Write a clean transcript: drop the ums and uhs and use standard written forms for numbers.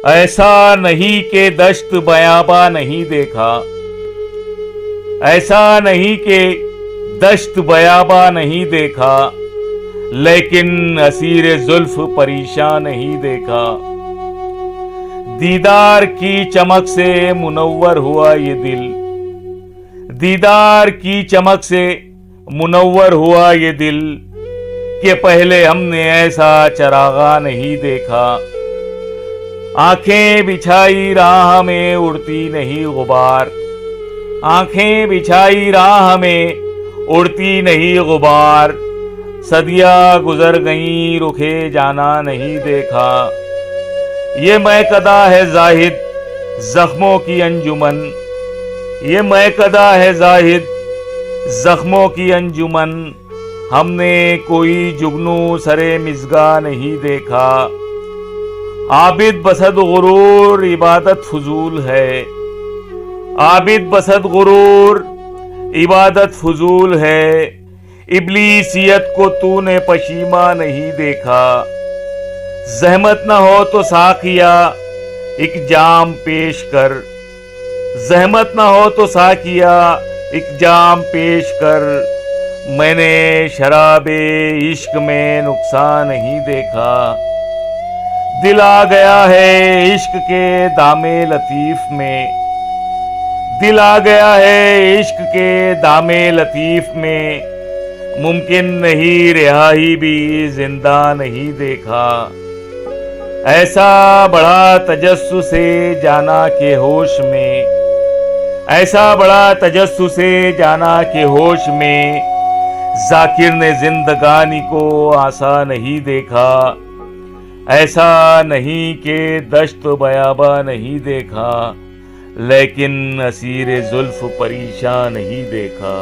ऐसा नहीं कि दश्त बयाबा नहीं देखा, ऐसा नहीं कि दश्त बयाबा नहीं देखा, लेकिन असीर जुल्फ परेशान नहीं देखा। दीदार की चमक से मुनव्वर हुआ ये दिल, दीदार की चमक से मुनव्वर हुआ ये दिल, कि पहले हमने ऐसा चरागा नहीं देखा। आंखें बिछाई राह में उड़ती नहीं गुबार, आंखें बिछाई राह में उड़ती नहीं गुबार। सदियां गुजर गईं रुखे जाना नहीं देखा। ये महकदा है जाहिद जख्मों की अंजुमन, ये महकदा है जाहिद जख्मों की अंजुमन। हमने कोई जुगनू सरे मिज़गा नहीं देखा। आबिद बसद गुरूर इबादत फजूल है, आबिद बसद गुरूर इबादत फजूल है। इब्लीसियत को तूने पशीमा नहीं देखा। जहमत न हो तो साकिया एक जाम पेश कर, जहमत न हो तो साकिया एक जाम पेश कर। मैंने शराबे इश्क में नुकसान नहीं देखा। दिल आ गया है इश्क के दामे लतीफ में, दिल आ गया है इश्क के दामे लतीफ में। मुमकिन नहीं रिहाई भी जिंदा नहीं देखा। ऐसा बड़ा तजस्सुसे जाना के होश में, ऐसा बड़ा तजस्सुसे जाना के होश में। जाकिर ने जिंदगानी को आसा नहीं देखा। ऐसा नहीं कि दश्त बयाबा नहीं देखा, लेकिन असीर जुल्फ परेशान नहीं देखा।